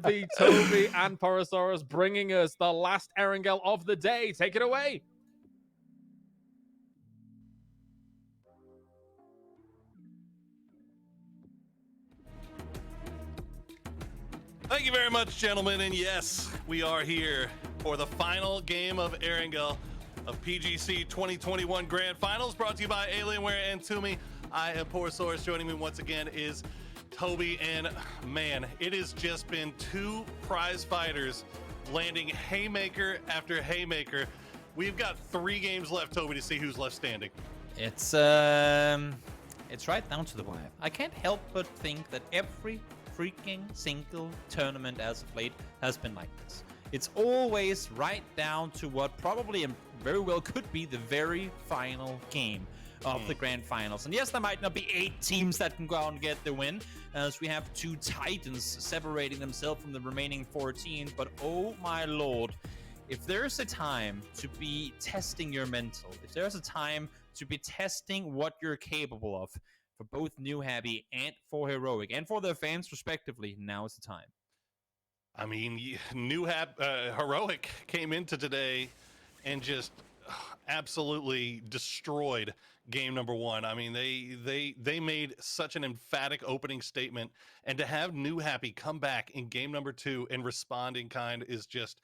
to be Toby and Porosaurus bringing us the last Erangel of the day. Take it away. Thank you very much, gentlemen. And yes, we are here for the final game of Erangel of PGC 2021 Grand Finals, brought to you by Alienware and Toomey. I am Porosaurus. Joining me once again is Toby, and man, it has just been two prize fighters landing haymaker after haymaker. We've got 3 games left, Toby, to see who's left standing. It's right down to the wire. I can't help but think that every freaking single tournament as of late has been like this. It's always right down to what probably and very well could be the very final game of the Grand Finals. And yes, there might not be 8 teams that can go out and get the win, as we have 2 titans separating themselves from the remaining 14. But oh my lord, if there's a time to be testing your mental, if there's a time to be testing what you're capable of, for both New Happy and for Heroic, and for their fans respectively, now is the time. I mean, Heroic came into today and just absolutely destroyed game number 1. I mean, they made such an emphatic opening statement, and to have New Happy come back in game number 2 and respond in kind is just,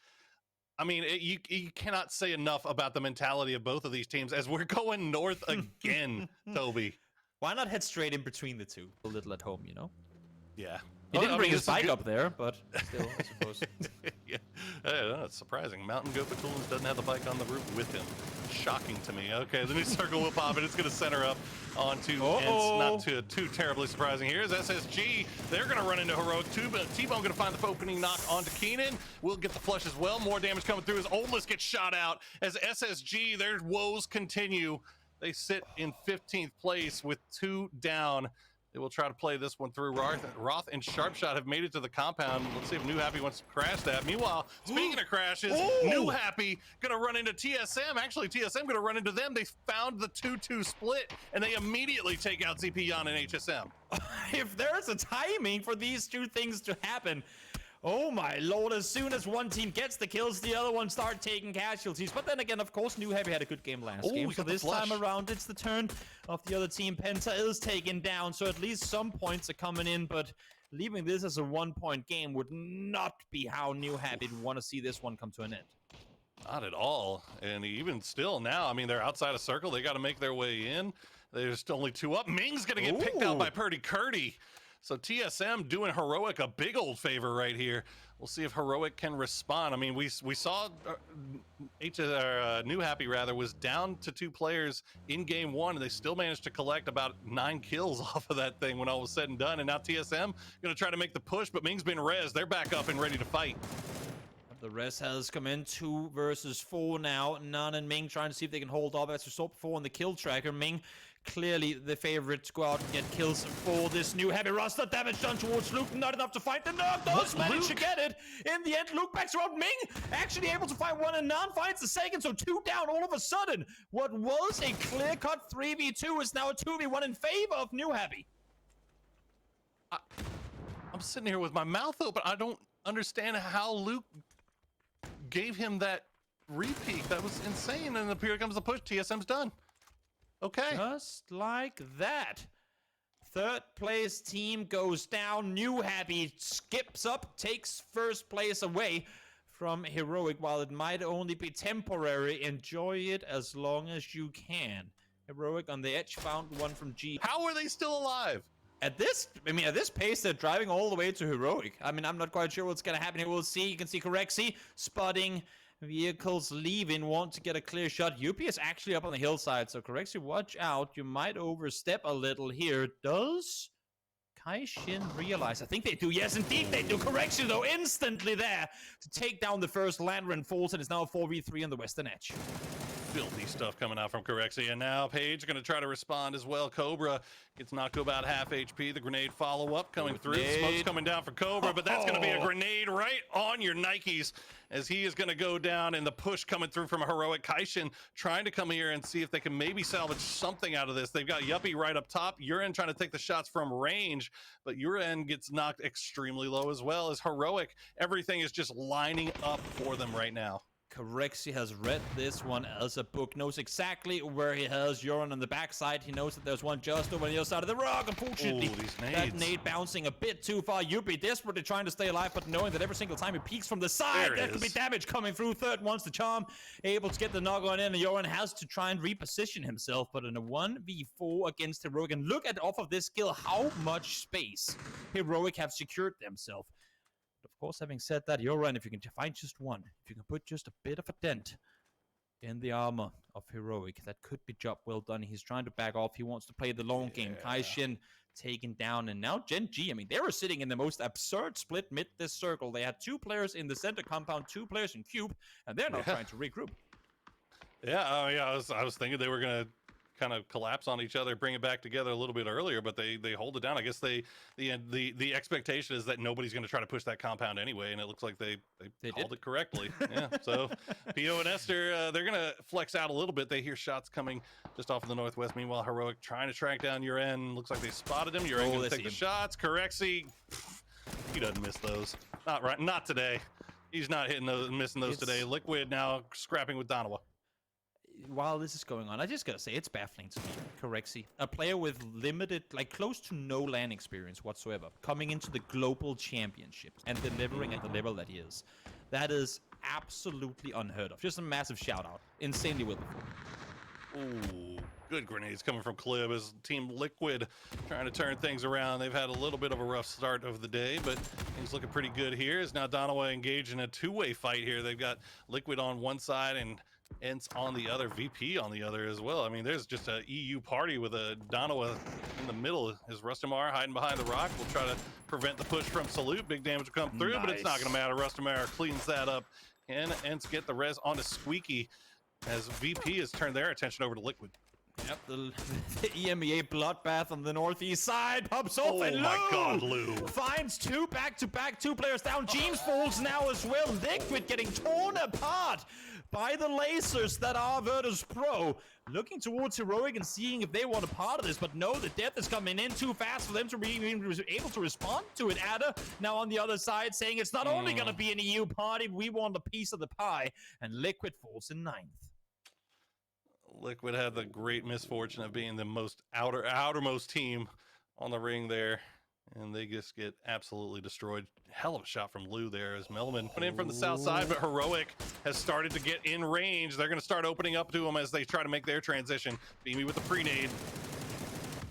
I mean, you cannot say enough about the mentality of both of these teams as we're going north again, Toby. Why not head straight in between the two? A little at home, you know? Yeah. He didn't bring his bike up there, but still, I suppose. Yeah, that's surprising. Mountain Goat Batulins doesn't have the bike on the roof with him. Shocking to me. Okay, the new circle will pop, and it's going to center up onto Ents. Not too terribly surprising. Here's SSG. They're going to run into Heroic. T-Bone going to find the opening knock onto Keenan. We'll get the flush as well. More damage coming through as Oldless gets shot out. As SSG, their woes continue. They sit in 15th place with 2 down. They will try to play this one through. Roth and Sharpshot have made it to the compound. Let's see if New Happy wants to crash that. Meanwhile, speaking of crashes, New Happy gonna run into TSM. Actually, TSM gonna run into them. They found the 2-2 split, and they immediately take out ZP Yan and HSM. If there's a timing for these 2 things to happen, oh my lord, as soon as one team gets the kills, the other one start taking casualties. But then again, of course, New Happy had a good game last game. So this time around, it's the turn of the other team. Penta is taken down, so at least some points are coming in. But leaving this as a 1-point game would not be how New Happy would want to see this one come to an end. Not at all. And even still now, I mean, they're outside of circle. They got to make their way in. There's only 2 up. Ming's going to get picked out by Purdy Curdy. So TSM doing Heroic a big old favor right here. We'll see if Heroic can respond. I mean, we saw New Happy rather was down to 2 players in game 1, and they still managed to collect about 9 kills off of that thing when all was said and done. And now TSM going to try to make the push, but Ming's been rezzed. They're back up and ready to fight. The rest has come in 2 versus 4 now. Nan and Ming trying to see if they can hold up. As we saw before on the kill tracker, Ming clearly the favorite to go out and get kills for this New Happy roster. Damage done towards Luke, not enough to find the Nerf. Does manage to get it. In the end, Luke backs around. Ming actually able to find 1, and Nan finds the second, so 2 down all of a sudden. What was a clear-cut 3v2 is now a 2v1 in favor of New Happy. I'm sitting here with my mouth open. I don't understand how Luke gave him that repeat. That was insane. And here comes the push. TSM's done. Okay. Just like that. 3rd place team goes down. New Happy skips up, takes 1st place away from Heroic. While it might only be temporary, enjoy it as long as you can. Heroic on the edge found 1 from G. How are they still alive? At this pace, they're driving all the way to Heroic. I mean, I'm not quite sure what's going to happen here. We'll see. You can see Corexi spotting vehicles leaving, want to get a clear shot. UP is actually up on the hillside, so Corexi, watch out. You might overstep a little here. Does Kaishin realize? I think they do. Yes, indeed they do. Corexi, though, instantly there to take down the first land reinforced, and it's now a 4v3 on the western edge. filthy stuff coming out from Corexi. And now Paige going to try to respond as well. Cobra gets knocked to about half HP. The grenade follow-up coming through. Smoke's coming down for Cobra, but that's going to be a grenade right on your Nikes as he is going to go down, and the push coming through from a heroic Kaishin trying to come here and see if they can maybe salvage something out of this. They've got Yuppie right up top. Uren trying to take the shots from range, but Uren gets knocked extremely low as well as heroic. Everything is just lining up for them right now. Corexi has read this one as a book, knows exactly where he has Uren on the backside. He knows that there's one just over on the other side of the rock. Unfortunately, that nade bouncing a bit too far. Yuppie desperately trying to stay alive, but knowing that every single time he peeks from the side, there could be damage coming through. Third one's the charm, able to get the knock on in, and Uren has to try and reposition himself, but in a 1v4 against Heroic, and look at off of this kill how much space Heroic have secured themselves. Of course, having said that, you're right. If you can find just one, if you can put just a bit of a dent in the armor of Heroic, that could be job well done. He's trying to back off. He wants to play the long game. Kaishin taken down, and now GEN.G. I mean, they were sitting in the most absurd split mid this circle. They had 2 players in the center compound, 2 players in cube, and they're now trying to regroup. I was thinking they were gonna kind of collapse on each other, bring it back together a little bit earlier, but they hold it down. I guess the expectation is that nobody's going to try to push that compound anyway, and it looks like they called it correctly. Yeah. So Pio and Esther, they're going to flex out a little bit. They hear shots coming just off in the northwest. Meanwhile, Heroic trying to track down Uren. Looks like they spotted him. Uren going to take the shots. Corexi, he doesn't miss those. Not today. He's not hitting those, missing those today. Liquid now scrapping with Donawa. While this is going on, I just gotta say, it's baffling to me. Corexi, a player with limited, like close to no LAN experience whatsoever, coming into the global championships and delivering at the level that he is. That is absolutely unheard of. Just a massive shout out. Insanely well performed. Ooh, good grenades coming from Clib as Team Liquid trying to turn things around. They've had a little bit of a rough start of the day, but things looking pretty good here. As now Donawa engaged in a 2-way fight here. They've got Liquid on one side and Ents on the other, VP on the other as well. I mean, there's just a EU party with a Donawa in the middle. Is Rustamar hiding behind the rock? We'll try to prevent the push from Salute. Big damage will come through, but it's not going to matter. Rustamar cleans that up. Can Ents get the res onto Squeaky as VP has turned their attention over to Liquid. Yep, the EMEA bloodbath on the northeast side pops off, and oh my God, Lou finds 2 back-to-back, 2 players down. James falls now as well. Liquid getting torn apart by the lasers that are VIRTUS Pro. Looking towards Heroic and seeing if they want a part of this, but no, the death is coming in too fast for them to be able to respond to it. Ada now on the other side saying it's not only going to be an EU party, we want a piece of the pie, and Liquid falls in 9th. Liquid had the great misfortune of being the most outermost team on the ring there, and they just get absolutely destroyed. Hell of a shot from Lou there as Melman went in from the south side, but Heroic has started to get in range. They're going to start opening up to him as they try to make their transition. Beamy with the pre-nade.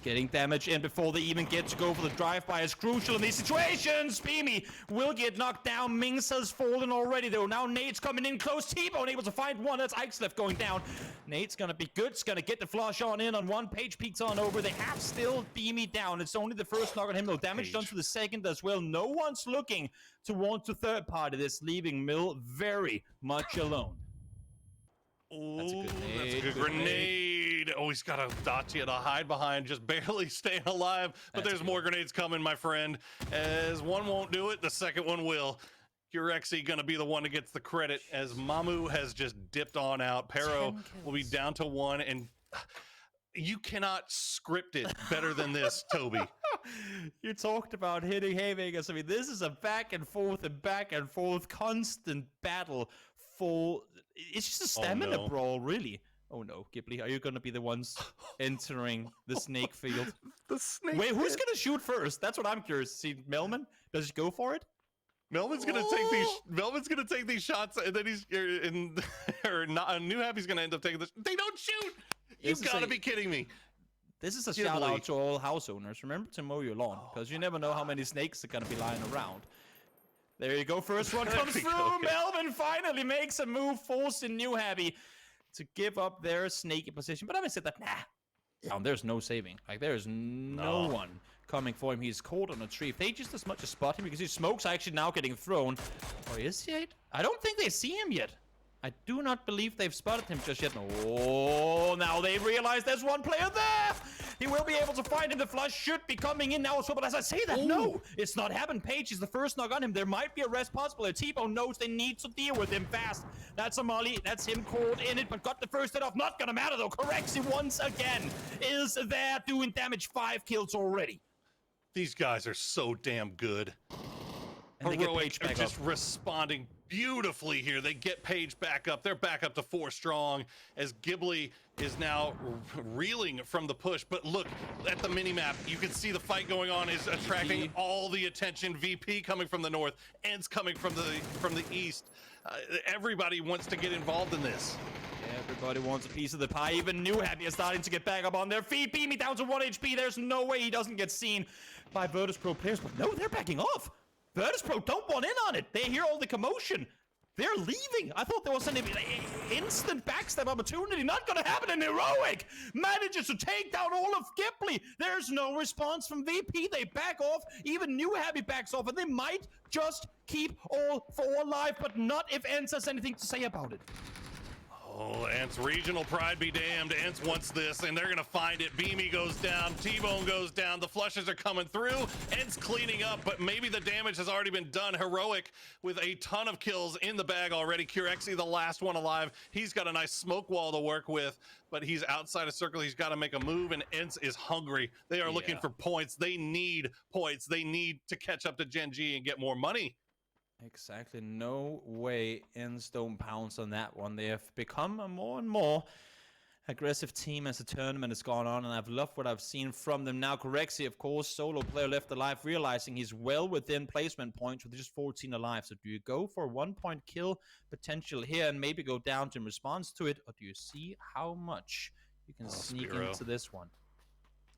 Getting damage in before they even get to go for the drive-by is crucial in these situations. Beamy will get knocked down. Mings has fallen already, though. Now Nate's coming in close. T-Bone able to find one. That's Ikeslef going down. Nate's going to be good. It's going to get the flush on in on one. Page peeks on over. They have still Beamy down. It's only the first knock on him, though. Damage done to the second as well. No one's looking towards the third party. This leaving Mill very much alone. Ooh, that's a good grenade. Oh, he's got a Dacia to hide behind, just barely staying alive. But there's more grenades coming, my friend. As one won't do it, the second one will. Corexi gonna be the one that gets the credit as Mamu has just dipped on out. Pero will be down to 1, and you cannot script it better than this, Toby. You talked about hitting haymakers. I mean, this is a back and forth constant battle for... It's just a stamina brawl, really. Oh no, Ghibli, are you gonna be the ones entering the snake field? The snake. Wait, who's gonna shoot first? That's what I'm curious to see. Melman, does he go for it? Melvin's gonna take these. Melvin's gonna take these shots, and then he's New Happy's gonna end up taking this. They don't shoot. You gotta be kidding me. This is a shout out to all house owners. Remember to mow your lawn, because you never know how many snakes are gonna be lying around. There you go. First one comes through. Melvin finally makes a move, forcing New Happy to give up their snaky position. But having said that, there's no saving. Like, there's no one coming for him. He's caught on a tree. If they just as much as spot him, because his smoke's actually now getting thrown. Or is he? I don't think they see him yet. I do not believe they've spotted him just yet. Oh, now they realize there's one player there. He will be able to find him. The flush should be coming in now as well. But as I say that, no, it's not happened. Page is the first knock on him. There might be a rest possible. A T-Bone knows they need to deal with him fast. That's a molly. That's him caught in it, but got the first hit off. Not gonna matter though. Corexy once again is there doing damage. 5 kills already. These guys are so damn good. And Heroic are just responding beautifully here. They get Page back up. They're back up to 4 strong as Ghibli is now reeling from the push. But look at the mini-map. You can see the fight going on is attracting all the attention. VP coming from the north, Ents coming from the east. Everybody wants to get involved in this. Everybody wants a piece of the pie. Even New Happy is starting to get back up on their feet. Beamy down to 1 HP. There's no way he doesn't get seen by Virtus Pro players. But no, they're backing off. Virtus Pro don't want in on it. They hear all the commotion. They're leaving. I thought there was an instant backstab opportunity. Not gonna happen. And Heroic manages to take down all of Ghibli. There's no response from VP. They back off. Even New Happy backs off. And they might just keep all 4 alive. But not if Ents has anything to say about it. Oh, Ents regional pride be damned. Ents wants this, and they're gonna find it. Beamy goes down, T-Bone goes down. The flushes are coming through. Ents cleaning up, but maybe the damage has already been done. Heroic with a ton of kills in the bag already. Curexy, the last one alive. He's got a nice smoke wall to work with, but he's outside of circle. He's got to make a move, and Ents is hungry. They are looking for points. They need points. They need to catch up to Gen.G and get more money. Exactly. No way Ents don't pounce on that one. They have become a more and more aggressive team as the tournament has gone on, and I've loved what I've seen from them. Now, Corexy, of course, solo player left alive, realizing he's well within placement points with just 14 alive. So do you go for a 1-point kill potential here and maybe go down in response to it, or do you see how much you can sneak into this one?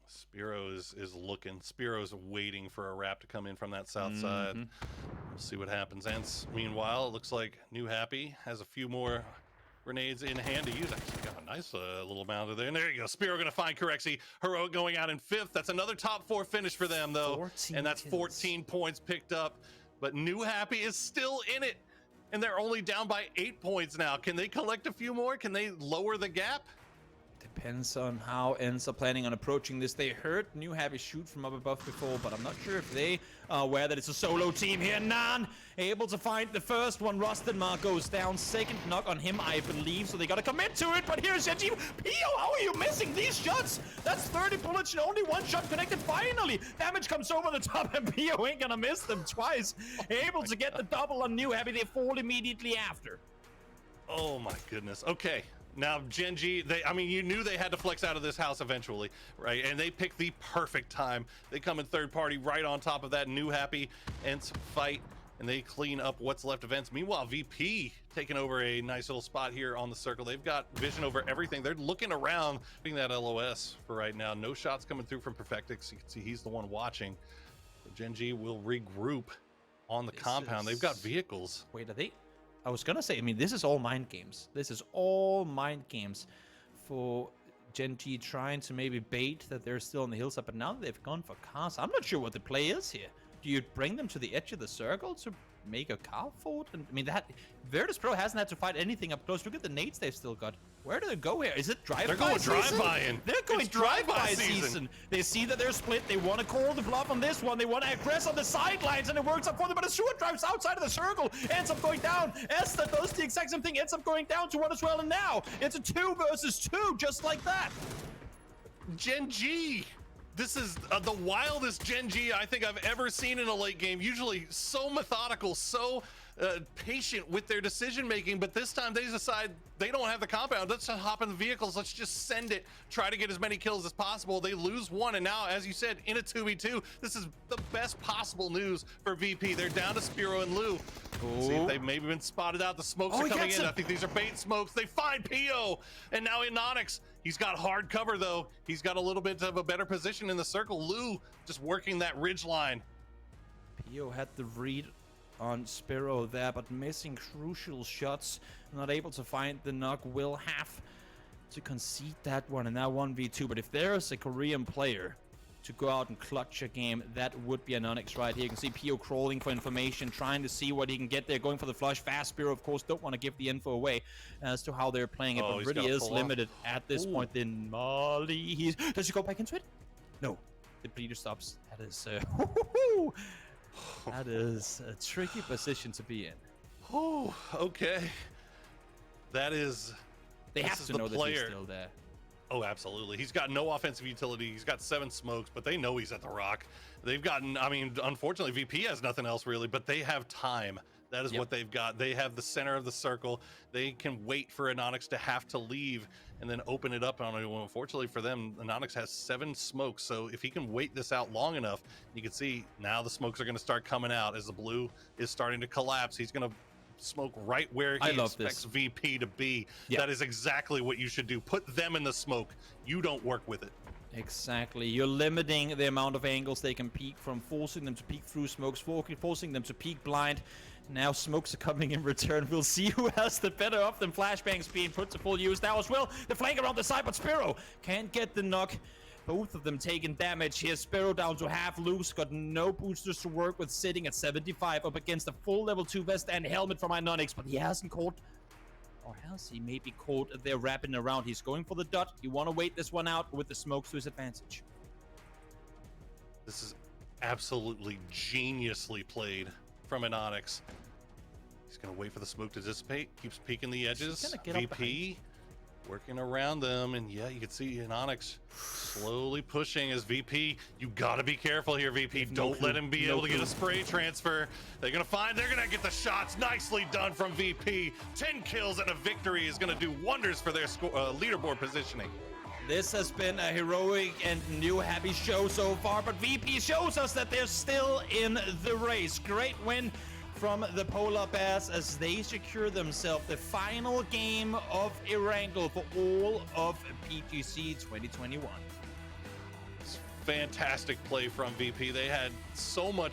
Spiro is looking. Spiro's waiting for a wrap to come in from that south side. We'll see what happens. Ents, meanwhile, it looks like New Happy has a few more grenades in hand to use. Actually got a nice little amount of there. And there you go. Spiro going to find Corexy. Heroic going out in 5th. That's another top 4 finish for them, though. And that's 14 points picked up. But New Happy is still in it. And they're only down by 8 points now. Can they collect a few more? Can they lower the gap? Depends on how Ents are planning on approaching this. They heard New Happy shoot from up above before, but I'm not sure if they are aware that it's a solo team here. Nan able to find the first one. Rusted Mark goes down. Second knock on him, I believe, so they gotta commit to it. But here's Gen.G. Pio, how are you missing these shots? That's 30 bullets and only 1 shot connected. Finally, damage comes over the top, and Pio ain't gonna miss them twice. Able to get the double on New Happy. They fall immediately after. Oh my goodness. Okay. Now, Gen.G, I mean, you knew they had to flex out of this house eventually, right? And they picked the perfect time. They come in third party right on top of that New Happy Ents fight, and they clean up what's left of Ents. Meanwhile, VP taking over a nice little spot here on the circle. They've got vision over everything. They're looking around, getting that LOS for right now. No shots coming through from Perfectix. You can see he's the one watching. Gen.G will regroup on the compound. They've got vehicles. Wait, are they? I was gonna say, I mean, this is all mind games. This is all mind games for Gen.G trying to maybe bait that they're still on the hillside, but now they've gone for cars. I'm not sure what the play is here. Do you bring them to the edge of the circle to make a car fort? And I mean, that Virtus Pro hasn't had to fight anything up close. Look at the nades they've still got. Where do they go here? Is it drive-by? They're going drive-by in. They're going drive-by season. They see that they're split. They want to call the bluff on this one. They want to aggress on the sidelines, and it works out for them. But Asura drives outside of the circle, ends up going down. Esther does the exact same thing, ends up going down to 1 as well. And now it's a 2 versus 2, just like that. Gen.G. This is the wildest Gen.G I think I've ever seen in a late game. Usually so methodical, so patient with their decision making, but this time they decide they don't have the compound. Let's just hop in the vehicles. Let's just send it. Try to get as many kills as possible. They lose 1, and now, as you said, in a 2v2, this is the best possible news for VP. They're down to Spiro and Lou. See if they've maybe been spotted out. The smokes are coming in. I think these are bait smokes. They find Pio, and now in Onyx. He's got hard cover, though. He's got a little bit of a better position in the circle. Lou just working that ridge line. Pio had the read on Spiro there, but missing crucial shots. Not able to find the knock. Will have to concede that one, and now 1v2. But if there's a Korean player to go out and clutch a game, that would be an Onyx right here. You can see Pio crawling for information, trying to see what he can get there, going for the flush. Fast Spear, of course, don't want to give the info away as to how they're playing it, but really is limited at this point. Then Molly, does he go back into it? No, the bleeder stops. That is, that is a tricky position to be in. Oh, okay. That is... They have to know that he's still there. Oh, absolutely. He's got no offensive utility. He's got 7 smokes, but they know he's at the rock. They've gotten, I mean, unfortunately, VP has nothing else really, but they have time. That is what they've got. They have the center of the circle. They can wait for Anonix to have to leave and then open it up on it. Well, unfortunately for them, Anonix has 7 smokes. So if he can wait this out long enough, you can see now the smokes are going to start coming out as the blue is starting to collapse. He's going to smoke right where he expects VP to be. That is exactly what you should do. Put them in the smoke. You don't work with it. Exactly. You're limiting the amount of angles they can peek from, forcing them to peek through smokes, forcing them to peek blind. Now smokes are coming in return. We'll see who has the better of them. Flashbangs being put to full use now as well. The flank around the side, but Spiro can't get the knock. Both of them taking damage here. Spiro down to half loose. Got no boosters to work with, sitting at 75 up against a full level 2 vest and helmet from Iononix, but he hasn't caught, or has he maybe caught? They're wrapping around. He's going for the dot. You want to wait this one out with the smokes to his advantage. This is absolutely geniusly played from Iononix. He's going to wait for the smoke to dissipate. Keeps peeking the edges. VP working around them, and yeah, you can see Iononix slowly pushing as VP. You gotta be careful here, VP. Don't let him be able to get a spray transfer. They're gonna get the shots. Nicely done from VP. 10 kills and a victory is gonna do wonders for their leaderboard positioning. This has been a heroic and new happy show so far, but VP shows us that they're still in the race. Great win from the Polar Bears as they secure themselves the final game of Erangel for all of PGC 2021. Fantastic play from VP. They had so much